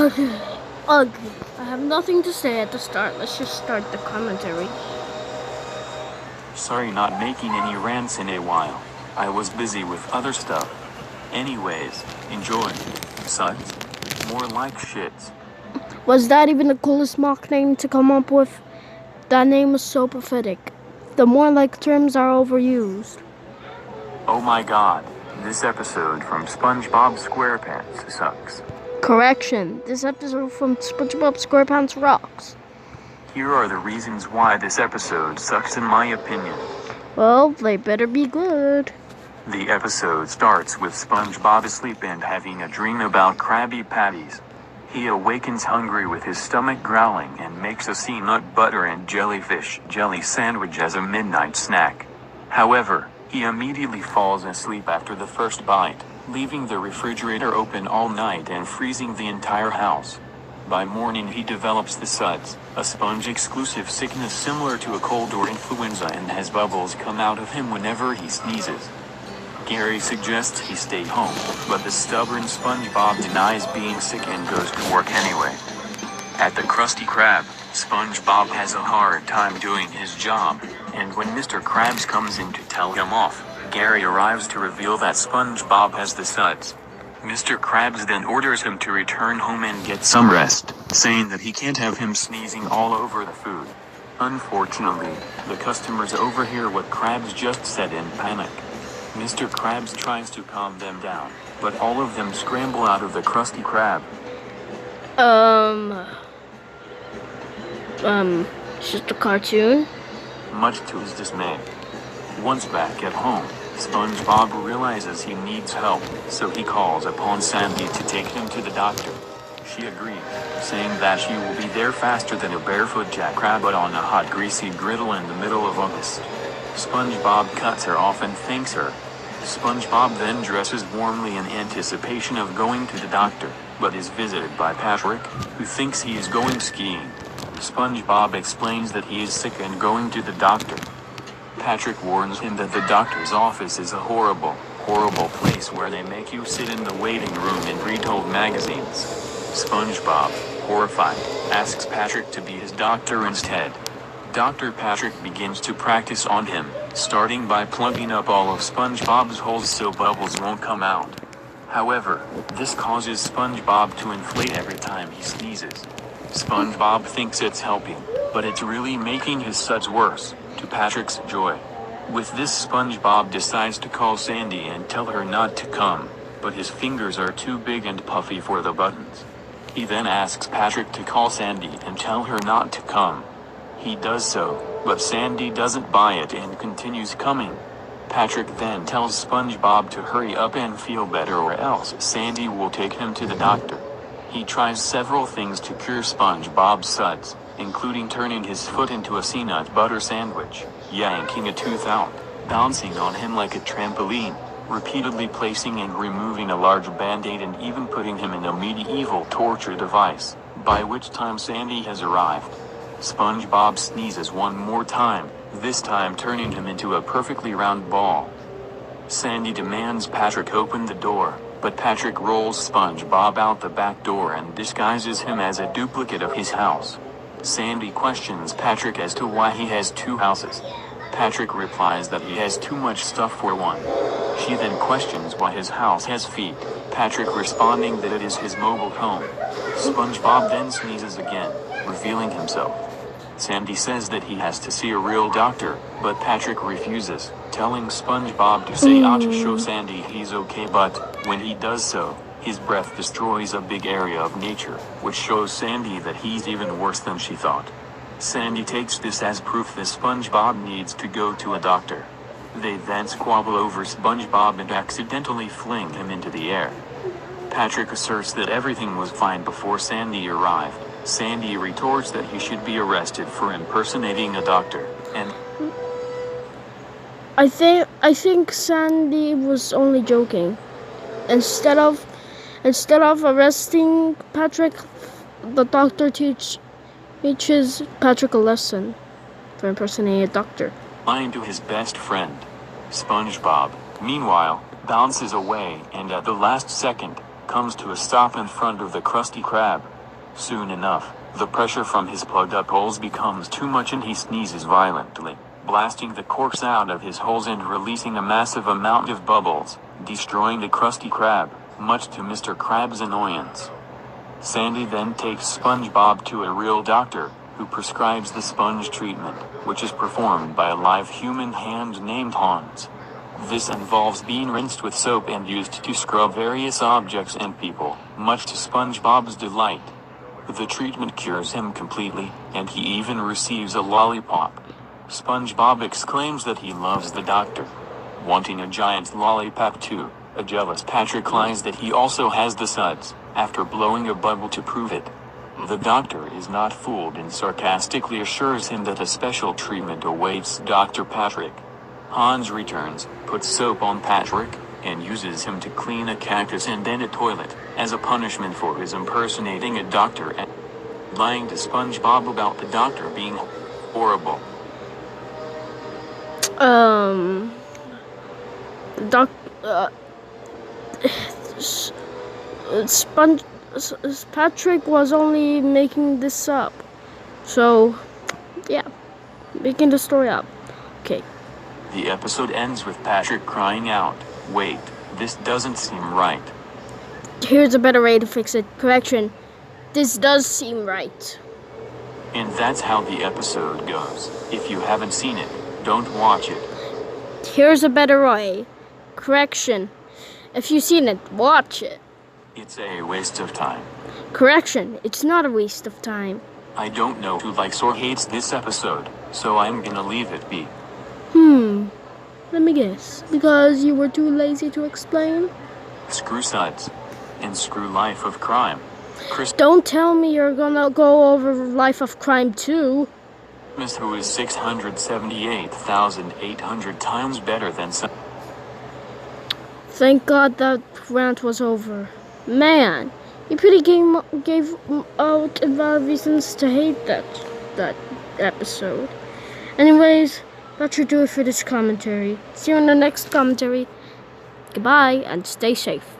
Ugh. I have nothing to say at the start. Let's just start the commentary. Sorry not making any rants in a while. I was busy with other stuff. Anyways, enjoy. Suds? More like shits. Was that even the coolest mock name to come up with? That name was so pathetic. The more like terms are overused. Oh my god, this episode from SpongeBob SquarePants sucks. Correction, this episode from SpongeBob SquarePants rocks. Here are the reasons why this episode sucks in my opinion. Well, they better be good. The episode starts with SpongeBob asleep and having a dream about Krabby Patties. He awakens hungry with his stomach growling and makes a peanut butter and jellyfish jelly sandwich as a midnight snack. However, he immediately falls asleep after the first bite, leaving the refrigerator open all night and freezing the entire house. By morning he develops the Suds, a sponge-exclusive sickness similar to a cold or influenza, and has bubbles come out of him whenever he sneezes. Gary suggests he stay home, but the stubborn SpongeBob denies being sick and goes to work anyway. At the Krusty Krab, SpongeBob has a hard time doing his job, and when Mr. Krabs comes in to tell him off, Gary arrives to reveal that SpongeBob has the Suds. Mr. Krabs then orders him to return home and get some rest, saying that he can't have him sneezing all over the food. Unfortunately, the customers overhear what Krabs just said in panic. Mr. Krabs tries to calm them down, but all of them scramble out of the Krusty Krab. It's just a cartoon? Much to his dismay. Once back at home, SpongeBob realizes he needs help, so he calls upon Sandy to take him to the doctor. She agrees, saying that she will be there faster than a barefoot jackrabbit on a hot greasy griddle in the middle of August. SpongeBob cuts her off and thanks her. SpongeBob then dresses warmly in anticipation of going to the doctor, but is visited by Patrick, who thinks he is going skiing. SpongeBob explains that he is sick and going to the doctor. Patrick warns him that the doctor's office is a horrible place where they make you sit in the waiting room and read old magazines. SpongeBob, horrified, asks Patrick to be his doctor instead. Dr. Patrick begins to practice on him, starting by plugging up all of SpongeBob's holes so bubbles won't come out. However, this causes SpongeBob to inflate every time he sneezes. SpongeBob thinks it's helping, but it's really making his suds worse, to Patrick's joy. With this, SpongeBob decides to call Sandy and tell her not to come, but his fingers are too big and puffy for the buttons. He then asks Patrick to call Sandy and tell her not to come. He does so, but Sandy doesn't buy it and continues coming. Patrick then tells SpongeBob to hurry up and feel better or else Sandy will take him to the doctor. He tries several things to cure SpongeBob's suds, including turning his foot into a peanut butter sandwich, yanking a tooth out, bouncing on him like a trampoline, repeatedly placing and removing a large band-aid, and even putting him in a medieval torture device, by which time Sandy has arrived. SpongeBob sneezes one more time, this time turning him into a perfectly round ball. Sandy demands Patrick open the door, but Patrick rolls SpongeBob out the back door and disguises him as a duplicate of his house. Sandy questions Patrick as to why he has two houses. Patrick replies that he has too much stuff for one. She then questions why his house has feet, Patrick responding that it is his mobile home. SpongeBob then sneezes again, revealing himself. Sandy says that he has to see a real doctor, but Patrick refuses, telling SpongeBob to say to show Sandy he's okay, but when he does so, his breath destroys a big area of nature, which shows Sandy that he's even worse than she thought. Sandy takes this as proof that SpongeBob needs to go to a doctor. They then squabble over SpongeBob and accidentally fling him into the air. Patrick asserts that everything was fine before Sandy arrived. Sandy retorts that he should be arrested for impersonating a doctor, and I think Sandy was only joking. Instead of arresting Patrick, the doctor teaches Patrick a lesson for impersonating a doctor. lying to his best friend. SpongeBob, meanwhile, bounces away and at the last second, comes to a stop in front of the Krusty Krab. Soon enough, the pressure from his plugged-up holes becomes too much and he sneezes violently, blasting the corks out of his holes and releasing a massive amount of bubbles, destroying the Krusty Krab, much to Mr. Krab's annoyance. Sandy then takes SpongeBob to a real doctor, who prescribes the sponge treatment, which is performed by a live human hand named Hans. This involves being rinsed with soap and used to scrub various objects and people, much to SpongeBob's delight. The treatment cures him completely, and he even receives a lollipop. SpongeBob exclaims that he loves the doctor. Wanting a giant lollipop too, a jealous Patrick lies that he also has the Suds, after blowing a bubble to prove it. The doctor is not fooled and sarcastically assures him that a special treatment awaits Dr. Patrick. Hans returns, puts soap on Patrick, and uses him to clean a cactus and then a toilet, as a punishment for his impersonating a doctor and lying to SpongeBob about the doctor being horrible. Patrick was only making this up. So, yeah, making the story up. Okay. The episode ends with Patrick crying out, "Wait, this doesn't seem right." Here's a better way to fix it. Correction. This does seem right. And that's how the episode goes. If you haven't seen it, don't watch it. Here's a better way. Correction. If you've seen it, watch it. It's a waste of time. Correction. It's not a waste of time. I don't know who likes or hates this episode, so I'm gonna leave it be. Let me guess. Because you were too lazy to explain? Screw Suds. And screw Life of Crime. Don't tell me you're gonna go over Life of Crime too. Miss Who is 678,800 times better than some. Thank God that rant was over. Man, you pretty gave out a lot of reasons to hate that episode. Anyways, that should do it for this commentary. See you in the next commentary. Goodbye and stay safe.